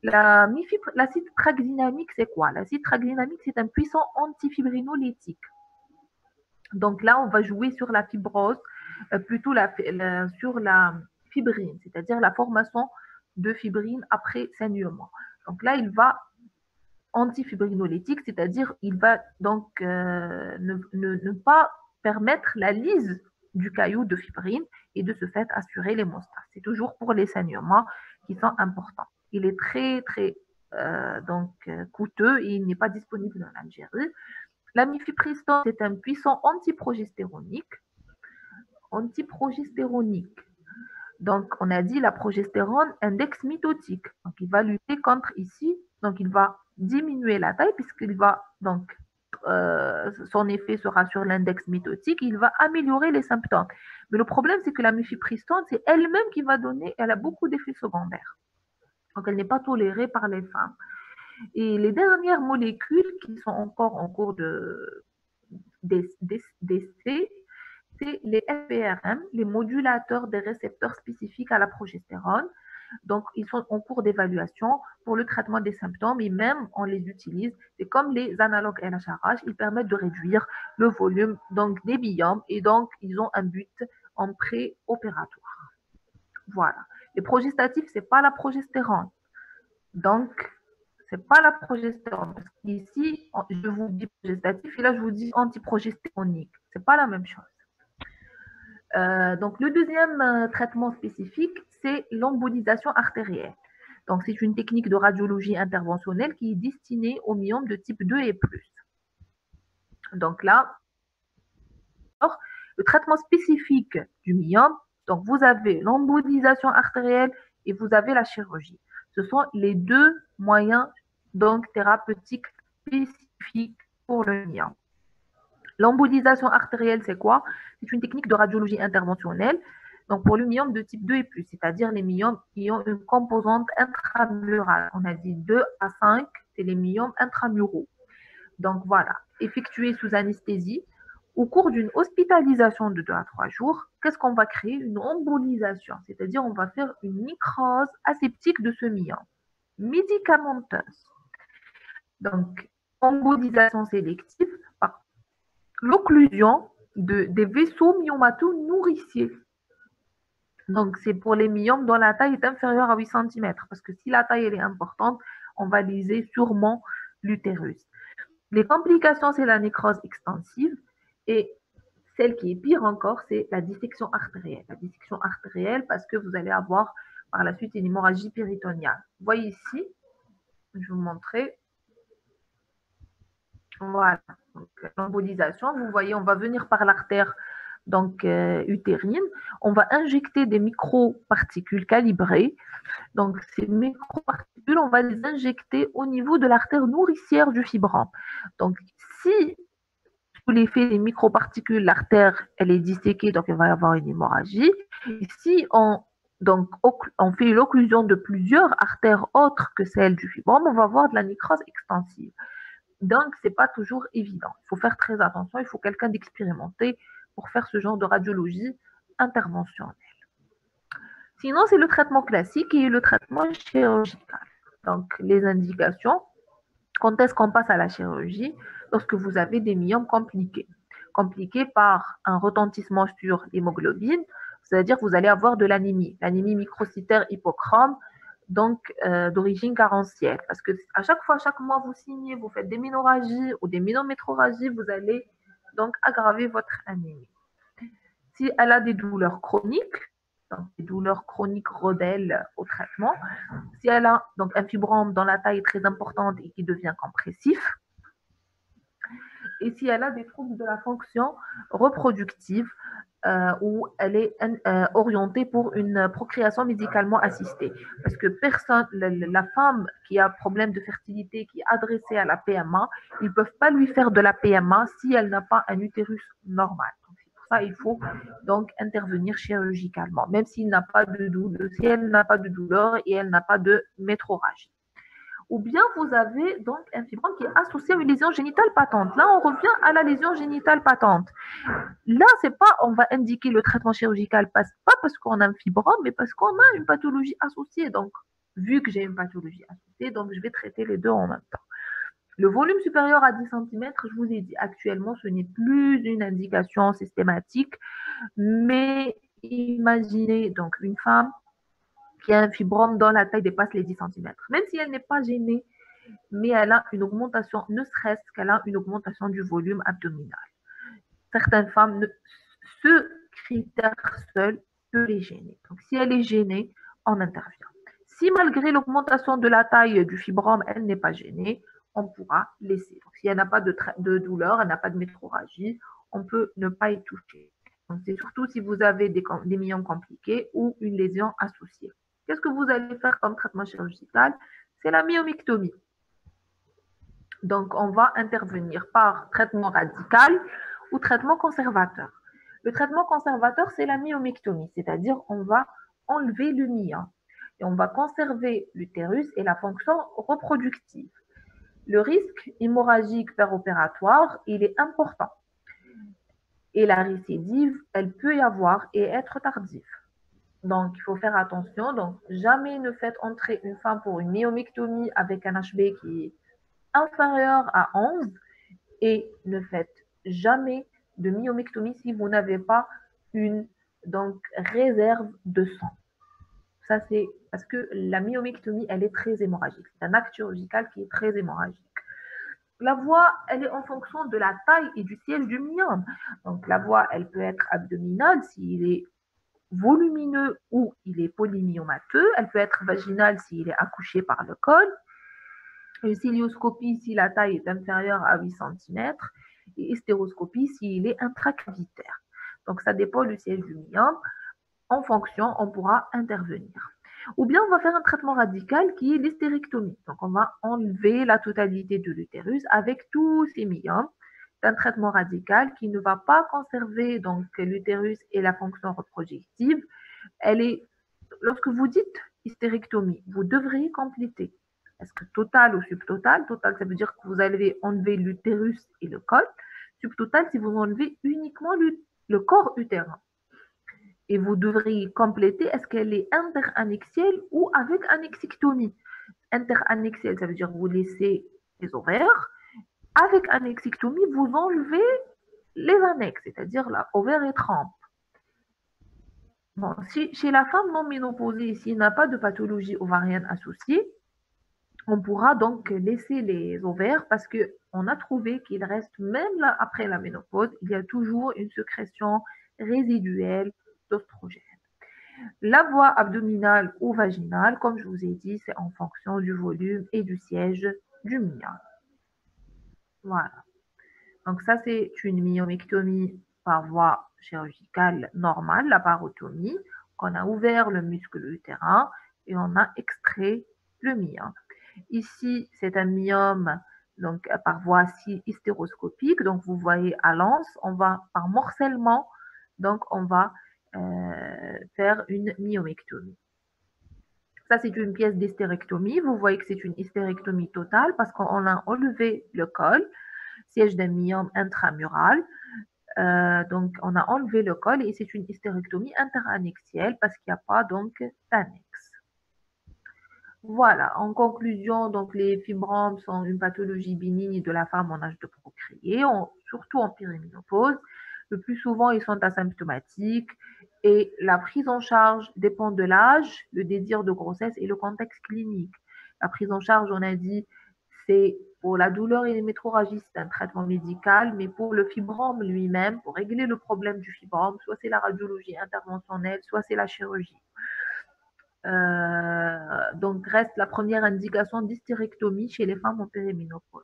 L'acide tranexamique, c'est quoi? L'acide tranexamique, c'est un puissant antifibrinolytique. Donc là, on va jouer sur la fibrose, plutôt sur la fibrine, c'est-à-dire la formation de fibrine après saignement. Donc là, il va antifibrinolytique, c'est-à-dire il va donc ne pas permettre la lyse du caillou de fibrine et de ce fait assurer l'hémostase. C'est toujours pour les saignements qui sont importants. Il est très, très coûteux et il n'est pas disponible en Algérie. La mifepristone, c'est un puissant antiprogestéronique. Donc, on a dit la progestérone index mitotique. Donc, il va lutter contre ici. Donc, il va diminuer la taille puisqu'il va donc son effet sera sur l'index mitotique. Il va améliorer les symptômes. Mais le problème, c'est que la mifepristone, c'est elle-même qui va donner. Elle a beaucoup d'effets secondaires. Donc, elle n'est pas tolérée par les femmes. Et les dernières molécules qui sont encore en cours d'essai, c'est les FPRM, les modulateurs des récepteurs spécifiques à la progestérone. Donc, ils sont en cours d'évaluation pour le traitement des symptômes et même on les utilise. C'est comme les analogues LHRH, ils permettent de réduire le volume donc, des biomes et donc ils ont un but en préopératoire. Voilà. Les progestatifs, ce n'est pas la progestérone. Donc, c'est pas la progestérone. Parce qu'ici, je vous dis progestatif et là, je vous dis antiprogestéronique. C'est pas la même chose. Donc, le deuxième traitement spécifique, c'est l'embolisation artérielle. Donc, c'est une technique de radiologie interventionnelle qui est destinée aux myomes de type 2 et plus. Donc là, le traitement spécifique du myome, donc vous avez l'embolisation artérielle et vous avez la chirurgie. Ce sont les deux moyens donc thérapeutiques spécifiques pour le myome. L'embolisation artérielle, c'est quoi? C'est une technique de radiologie interventionnelle. Donc, pour le myome de type 2 et plus, c'est-à-dire les myomes qui ont une composante intramurale. On a dit 2 à 5, c'est les myomes intramuraux. Donc, voilà, effectué sous anesthésie. Au cours d'une hospitalisation de 2 à 3 jours, qu'est-ce qu'on va créer? Une embolisation, c'est-à-dire on va faire une nécrose aseptique de ce myome, médicamenteuse. Donc, embolisation sélective par l'occlusion des vaisseaux myomato-nourriciers. Donc, c'est pour les myomes dont la taille est inférieure à 8 cm. Parce que si la taille elle est importante, on va liser sûrement l'utérus. Les complications, c'est la nécrose extensive. Et celle qui est pire encore, c'est la dissection artérielle. La dissection artérielle, parce que vous allez avoir par la suite une hémorragie péritoniale. Vous voyez ici, je vais vous montrer. Voilà, l'embolisation, vous voyez, on va venir par l'artère donc utérine, on va injecter des microparticules calibrées. Donc ces microparticules, on va les injecter au niveau de l'artère nourricière du fibrome. Donc si sous l'effet des microparticules, l'artère elle est disséquée, donc il va y avoir une hémorragie. Et si on fait l'occlusion de plusieurs artères autres que celles du fibrome, on va avoir de la nécrose extensive. Donc, ce n'est pas toujours évident. Il faut faire très attention. Il faut quelqu'un d'expérimenté pour faire ce genre de radiologie interventionnelle. Sinon, c'est le traitement classique et le traitement chirurgical. Donc, les indications, quand est-ce qu'on passe à la chirurgie? Lorsque vous avez des myomes compliqués. Compliqués par un retentissement sur l'hémoglobine, c'est-à-dire que vous allez avoir de l'anémie microcytaire hypochrome, donc d'origine carentielle. Parce que à chaque fois, chaque mois, vous signez, vous faites des ménorrhagies ou des ménométrorragies, vous allez donc aggraver votre anémie. Si elle a des douleurs chroniques, donc des douleurs chroniques redèlent au traitement, si elle a donc un fibrome dont la taille est très importante et qui devient compressif, et si elle a des troubles de la fonction reproductive, où elle est orientée pour une procréation médicalement assistée. Parce que la femme qui a problème de fertilité, qui est adressée à la PMA, ils ne peuvent pas lui faire de la PMA si elle n'a pas un utérus normal. Donc, c'est pour ça il faut donc intervenir chirurgicalement, même s'il n'a pas de douleur, si elle n'a pas de douleur et elle n'a pas de métrorragie. Ou bien vous avez donc un fibrome qui est associé à une lésion génitale patente. Là, on revient à la lésion génitale patente. Là, c'est pas, on va indiquer le traitement chirurgical, pas parce qu'on a un fibrome, mais parce qu'on a une pathologie associée. Donc, vu que j'ai une pathologie associée, donc je vais traiter les deux en même temps. Le volume supérieur à 10 cm, je vous ai dit, actuellement, ce n'est plus une indication systématique, mais imaginez donc une femme qui a un fibrome dont la taille dépasse les 10 cm. Même si elle n'est pas gênée, mais elle a une augmentation, ne serait-ce qu'elle a une augmentation du volume abdominal. Certaines femmes, ce critère seul peut les gêner. Donc, si elle est gênée, on intervient. Si malgré l'augmentation de la taille du fibrome, elle n'est pas gênée, on pourra laisser. Donc, si elle n'a pas de douleur, elle n'a pas de métrorragie, on peut ne pas y toucher. C'est surtout si vous avez des myomes compliqués ou une lésion associée. Qu'est-ce que vous allez faire comme traitement chirurgical? C'est la myomectomie. Donc, on va intervenir par traitement radical ou traitement conservateur. Le traitement conservateur, c'est la myomectomie, c'est-à-dire on va enlever le myome et on va conserver l'utérus et la fonction reproductive. Le risque hémorragique péropératoire, il est important. Et la récidive, elle peut y avoir et être tardive. Donc, il faut faire attention. Donc, jamais ne faites entrer une femme pour une myomectomie avec un HB qui est inférieur à 11 et ne faites jamais de myomectomie si vous n'avez pas une donc, réserve de sang. Ça, c'est parce que la myomectomie, elle est très hémorragique. C'est un acte chirurgical qui est très hémorragique. La voie, elle est en fonction de la taille et du siège du myome. Donc, la voie, elle peut être abdominale s'il est volumineux ou il est polymyomateux. Elle peut être vaginale s'il est accouché par le col. Une cilioscopie si la taille est inférieure à 8 cm et hystéroscopie s'il est intracavitaire. Donc, ça dépend du siège du myome. En fonction, on pourra intervenir. Ou bien on va faire un traitement radical qui est l'hystérectomie. Donc on va enlever la totalité de l'utérus avec tous ses myomes. C'est un traitement radical qui ne va pas conserver donc l'utérus et la fonction reproductive. Elle est, lorsque vous dites hystérectomie, vous devriez compléter. Est-ce que total ou subtotal? Total, ça veut dire que vous allez enlever l'utérus et le col. Subtotal, si vous enlevez uniquement le corps utérin. Et vous devriez compléter, est-ce qu'elle est interannexielle ou avec annexictomie? Interannexielle, ça veut dire que vous laissez les ovaires. Avec annexictomie, vous enlevez les annexes, c'est-à-dire la ovaire et trempe. Bon, si chez la femme non ménopausée, s'il n'a pas de pathologie ovarienne associée, on pourra donc laisser les ovaires parce qu'on a trouvé qu'il reste, même là, après la ménopause, il y a toujours une sécrétion résiduelle d'oestrogène. La voie abdominale ou vaginale, comme je vous ai dit, c'est en fonction du volume et du siège du myome. Voilà. Donc ça, c'est une myomectomie par voie chirurgicale normale, la parotomie. On a ouvert le muscle utérin et on a extrait le myome. Ici, c'est un myome donc, par voie hystéroscopique. Donc, vous voyez à l'anse, on va par morcellement, donc on va faire une myomectomie. Ça, c'est une pièce d'hystérectomie. Vous voyez que c'est une hystérectomie totale parce qu'on a enlevé le col, siège d'un myome intramural. Donc, on a enlevé le col et c'est une hystérectomie interannexielle parce qu'il n'y a pas donc d'annexe. Voilà, en conclusion, donc les fibromes sont une pathologie bénigne de la femme en âge de procréer, surtout en périménopause. Le plus souvent, ils sont asymptomatiques et la prise en charge dépend de l'âge, le désir de grossesse et le contexte clinique. La prise en charge, on a dit, c'est pour la douleur et les métrorragies, c'est un traitement médical, mais pour le fibrome lui-même, pour régler le problème du fibrome, soit c'est la radiologie interventionnelle, soit c'est la chirurgie. Donc reste la première indication d'hystérectomie chez les femmes en périménopause.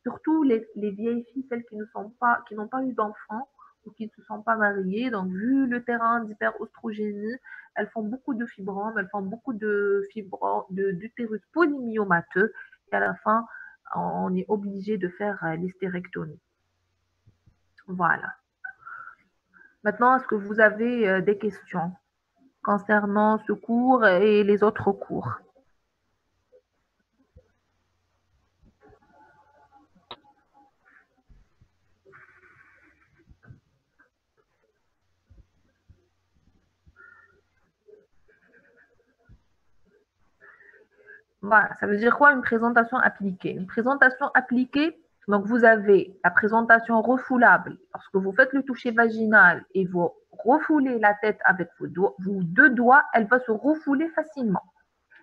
Surtout les vieilles filles, celles qui n'ont pas eu d'enfants ou qui ne se sont pas mariées. Donc vu le terrain d'hyperostrogénie, elles font beaucoup de fibromes, elles font beaucoup de fibromes, d'utérus polymyomateux. Et à la fin, on est obligé de faire l'hystérectomie. Voilà. Maintenant, est-ce que vous avez des questions concernant ce cours et les autres cours? Voilà, ça veut dire quoi une présentation appliquée? Une présentation appliquée, donc vous avez la présentation refoulable. Lorsque vous faites le toucher vaginal et vous refoulez la tête avec vos deux doigts, elle va se refouler facilement.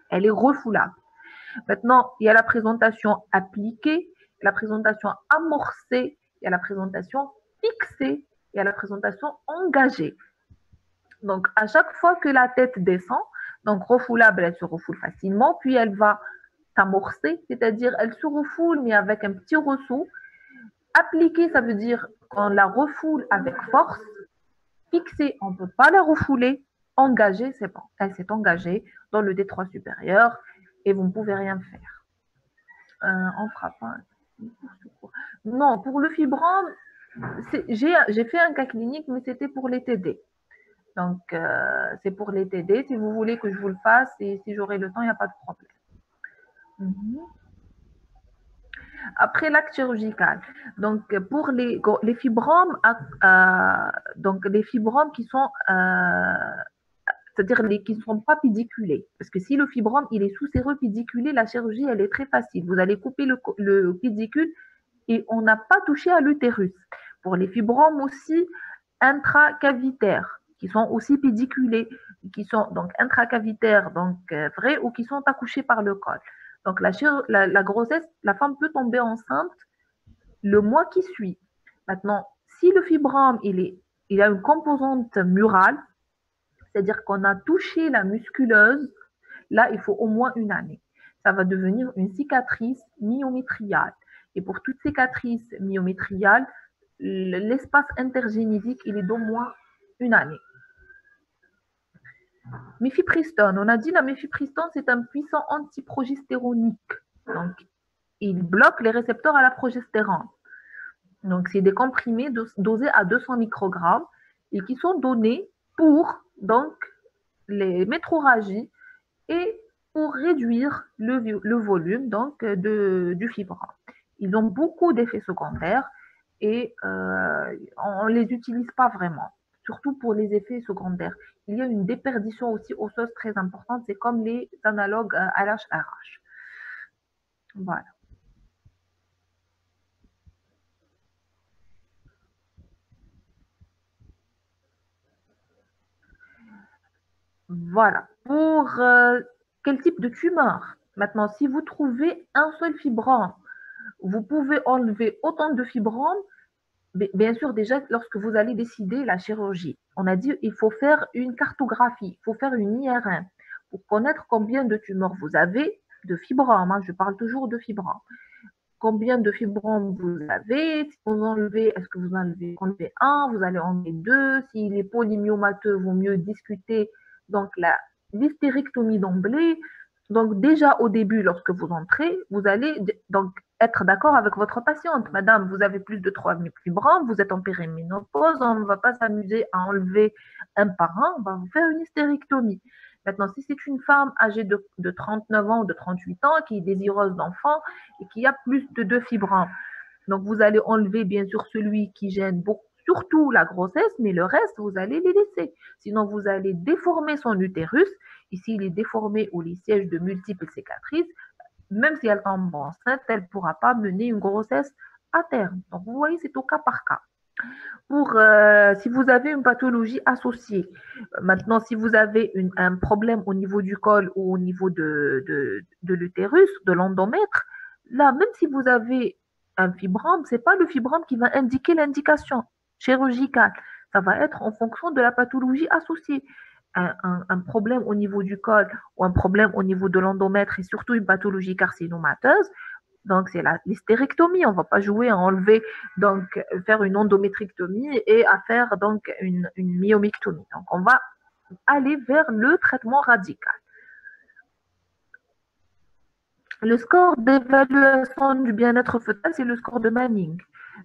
Elle est refoulable. Maintenant, il y a la présentation appliquée, la présentation amorcée, il y a la présentation fixée, il y a la présentation engagée. Donc, à chaque fois que la tête descend, donc refoulable, elle se refoule facilement, puis elle va s'amorcer, c'est-à-dire elle se refoule mais avec un petit ressaut. Appliquer, ça veut dire qu'on la refoule avec force. Fixer, on ne peut pas la refouler. Engager, c'est bon. Elle s'est engagée dans le détroit supérieur et vous ne pouvez rien faire. On ne fera pas. Non, pour le fibrome, j'ai fait un cas clinique, mais c'était pour les TD. Donc, c'est pour les TD. Si vous voulez que je vous le fasse et si j'aurai le temps, il n'y a pas de problème. Après l'acte chirurgical, donc pour les fibromes, donc les fibromes qui sont, c'est-à-dire qui ne sont pas pédiculés, parce que si le fibrome il est sous-séreux pédiculé, la chirurgie elle est très facile. Vous allez couper le pédicule et on n'a pas touché à l'utérus. Pour les fibromes aussi intracavitaires, qui sont aussi pédiculés, qui sont donc intracavitaires, donc vrais, ou qui sont accouchés par le col. Donc la grossesse, la femme peut tomber enceinte le mois qui suit. Maintenant, si le fibrome, il a une composante murale, c'est-à-dire qu'on a touché la musculeuse, là, il faut au moins une année. Ça va devenir une cicatrice myométriale. Et pour toute cicatrice myométriale, l'espace intergénétique, il est d'au moins une année. Mifepristone, on a dit la mifepristone, c'est un puissant antiprogestéronique. Donc, il bloque les récepteurs à la progestérone. Donc, c'est des comprimés dosés à 200 microgrammes et qui sont donnés pour donc les métroragies et pour réduire le volume donc du fibrome. Ils ont beaucoup d'effets secondaires et on ne les utilise pas vraiment, surtout pour les effets secondaires. Il y a une déperdition aussi osseuse très importante, c'est comme les analogues LHRH. Voilà. Voilà. Pour quel type de tumeur? Maintenant, si vous trouvez un seul fibrome, vous pouvez enlever autant de fibromes. Bien sûr, déjà, lorsque vous allez décider la chirurgie, on a dit il faut faire une cartographie, il faut faire une IRM pour connaître combien de tumeurs vous avez de fibromes. Hein, je parle toujours de fibromes. Combien de fibromes vous avez? Si vous enlevez, est-ce que vous enlevez un? Vous allez enlever deux? S'il est polymyomateux, vaut mieux discuter donc la l'hystérectomie d'emblée. Donc déjà au début, lorsque vous entrez, vous allez donc être d'accord avec votre patiente. Madame, vous avez plus de 3000 fibromes, vous êtes en périménopause, on ne va pas s'amuser à enlever un par un, on va vous faire une hystérectomie. Maintenant, si c'est une femme âgée de 39 ans ou de 38 ans qui est désireuse d'enfants et qui a plus de 2 fibromes, donc vous allez enlever bien sûr celui qui gêne beaucoup, surtout la grossesse, mais le reste, vous allez les laisser. Sinon, vous allez déformer son utérus. Ici, il est déformé ou les sièges de multiples cicatrices. Même si elle tombe enceinte, elle ne pourra pas mener une grossesse à terme. Donc, vous voyez, c'est au cas par cas. Pour si vous avez une pathologie associée. Maintenant, si vous avez un problème au niveau du col ou au niveau de l'utérus, de l'endomètre, là, même si vous avez un fibrome, ce n'est pas le fibrome qui va indiquer l'indication chirurgicale. Ça va être en fonction de la pathologie associée. Un problème au niveau du col ou un problème au niveau de l'endomètre et surtout une pathologie carcinomateuse, donc, c'est l'hystérectomie. On ne va pas jouer à enlever, donc, faire une endométrictomie et à faire donc une myomectomie. Donc, on va aller vers le traitement radical. Le score d'évaluation du bien-être fœtal, c'est le score de Manning.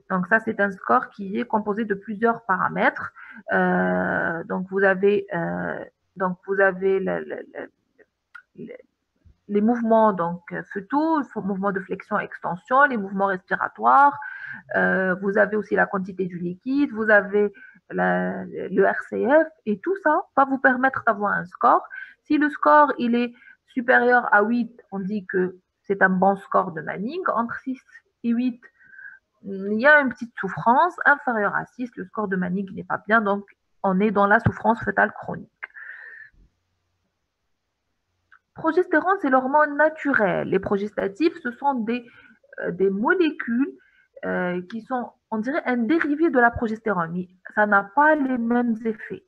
Donc, ça, c'est un score qui est composé de plusieurs paramètres. Donc, vous avez les mouvements donc fœtaux, mouvements de flexion-extension, les mouvements respiratoires. Vous avez aussi la quantité du liquide, vous avez le RCF et tout ça va vous permettre d'avoir un score. Si le score il est supérieur à 8, on dit que c'est un bon score de Manning. Entre 6 et 8, il y a une petite souffrance. Inférieur à 6, le score de Manning n'est pas bien, donc on est dans la souffrance fœtale chronique. Progestérone, c'est l'hormone naturelle. Les progestatifs, ce sont des molécules qui sont, on dirait, un dérivé de la progestérone. Mais ça n'a pas les mêmes effets.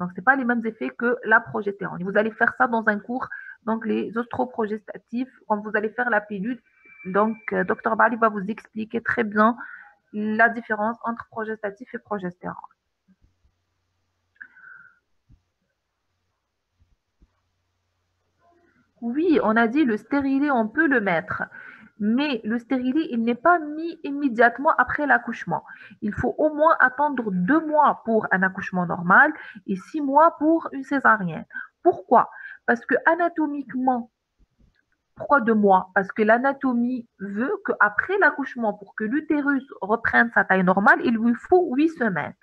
Donc, ce n'est pas les mêmes effets que la progestérone. Vous allez faire ça dans un cours, donc les ostroprogestatifs, quand vous allez faire la pilule. Donc, Dr Bali va vous expliquer très bien la différence entre progestatif et progestérone. Oui, on a dit le stérilet, on peut le mettre. Mais le stérilet, il n'est pas mis immédiatement après l'accouchement. Il faut au moins attendre 2 mois pour un accouchement normal et 6 mois pour une césarienne. Pourquoi? Parce que anatomiquement, pourquoi 2 mois? Parce que l'anatomie veut qu'après l'accouchement, pour que l'utérus reprenne sa taille normale, il lui faut 8 semaines.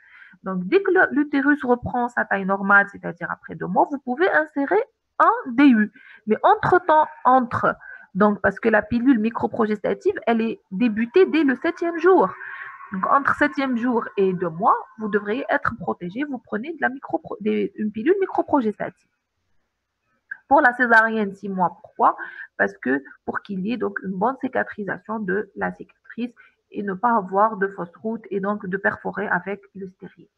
Donc, dès que l'utérus reprend sa taille normale, c'est-à-dire après 2 mois, vous pouvez insérer un DU. Mais entre-temps, donc parce que la pilule microprogestative, elle est débutée dès le 7e jour. Donc, entre 7e jour et 2 mois, vous devriez être protégé. Vous prenez une pilule microprogestative. Pour la césarienne, 6 mois. Pourquoi? Parce que pour qu'il y ait donc une bonne cicatrisation de la cicatrice et ne pas avoir de fausse route et donc de perforer avec le stérilet.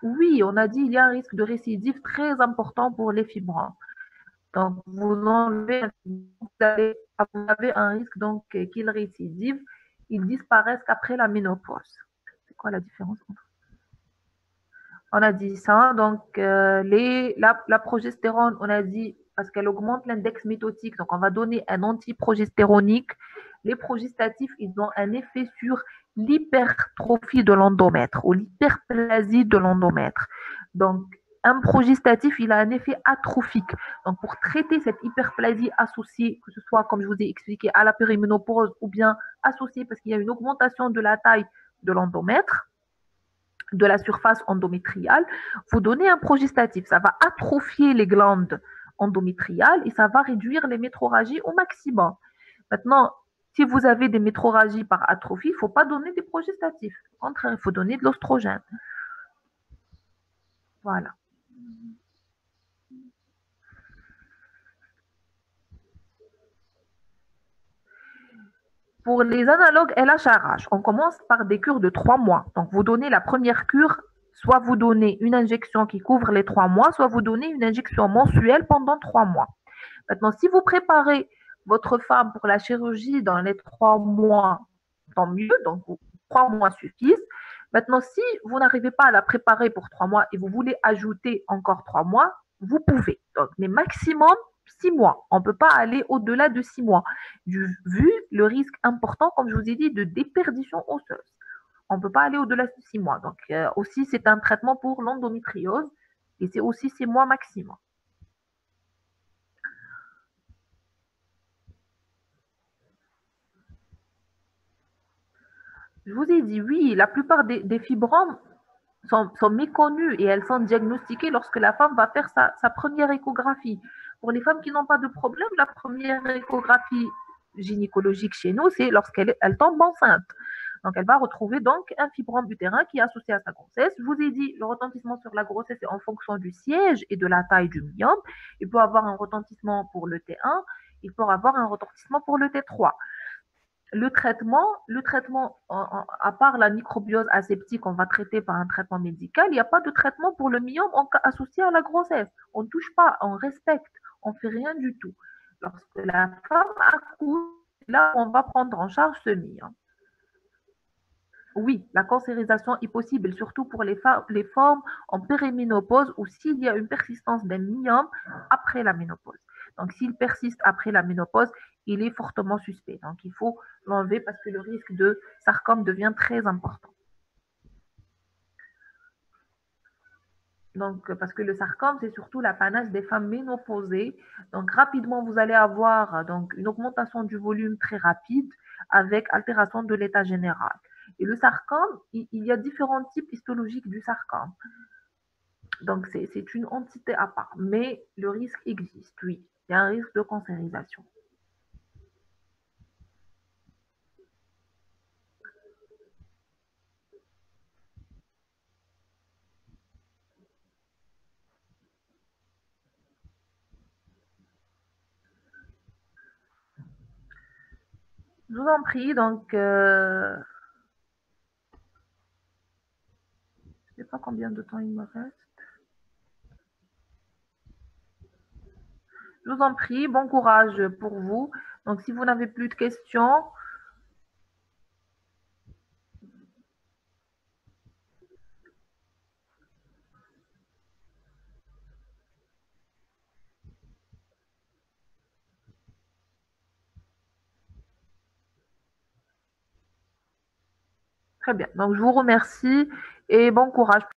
Oui, on a dit il y a un risque de récidive très important pour les fibromes. Donc, vous avez un risque donc qu'ils récidivent, ils disparaissent qu'après la ménopause. C'est quoi la différence? On a dit ça. Donc, la progestérone, on a dit parce qu'elle augmente l'index mitotique. Donc, on va donner un antiprogestéronique. Les progestatifs, ils ont un effet sur l'hypertrophie de l'endomètre ou l'hyperplasie de l'endomètre. Donc, un progestatif, il a un effet atrophique. Donc, pour traiter cette hyperplasie associée, que ce soit, comme je vous ai expliqué, à la périménopause ou bien associée parce qu'il y a une augmentation de la taille de l'endomètre, de la surface endométriale, vous donnez un progestatif. Ça va atrophier les glandes endométriales et ça va réduire les métrorragies au maximum. Maintenant, si vous avez des métrorragies par atrophie, il ne faut pas donner des progestatifs. Au contraire, il faut donner de l'ostrogène. Voilà. Pour les analogues LHRH, on commence par des cures de 3 mois. Donc, vous donnez la première cure, soit vous donnez une injection qui couvre les 3 mois, soit vous donnez une injection mensuelle pendant 3 mois. Maintenant, si vous préparez votre femme pour la chirurgie dans les 3 mois, tant mieux, donc 3 mois suffisent. Maintenant, si vous n'arrivez pas à la préparer pour 3 mois et vous voulez ajouter encore 3 mois, vous pouvez. Donc, mais maximum 6 mois. On ne peut pas aller au-delà de 6 mois, vu le risque important, comme je vous ai dit, de déperdition osseuse. On ne peut pas aller au-delà de 6 mois. Donc, aussi, c'est un traitement pour l'endométriose et c'est aussi 6 mois maximum. Je vous ai dit, oui, la plupart des fibromes sont méconnues et elles sont diagnostiquées lorsque la femme va faire sa première échographie. Pour les femmes qui n'ont pas de problème, la première échographie gynécologique chez nous, c'est lorsqu'elle elle tombe enceinte. Donc, elle va retrouver donc un fibrome utérin qui est associé à sa grossesse. Je vous ai dit, le retentissement sur la grossesse est en fonction du siège et de la taille du myome. Il peut avoir un retentissement pour le T1, il peut avoir un retentissement pour le T3. Le traitement, à part la microbiose aseptique qu'on va traiter par un traitement médical, il n'y a pas de traitement pour le myome associé à la grossesse. On ne touche pas, on respecte, on ne fait rien du tout. Lorsque la femme accouche, là, on va prendre en charge ce myome. Oui, la cancérisation est possible, surtout pour les formes en périménopause ou s'il y a une persistance d'un myome après la ménopause. Donc, s'il persiste après la ménopause, il est fortement suspect. Donc, il faut l'enlever parce que le risque de sarcome devient très important. Donc, parce que le sarcome, c'est surtout l'apanage des femmes ménopausées. Donc, rapidement, vous allez avoir donc, une augmentation du volume très rapide avec altération de l'état général. Et le sarcome, il y a différents types histologiques du sarcome. Donc, c'est une entité à part. Mais le risque existe, oui. Il y a un risque de cancérisation. Je vous en prie. Donc, je ne sais pas combien de temps il me reste. Je vous en prie. Bon courage pour vous. Donc, si vous n'avez plus de questions, très bien. Donc, je vous remercie et bon courage.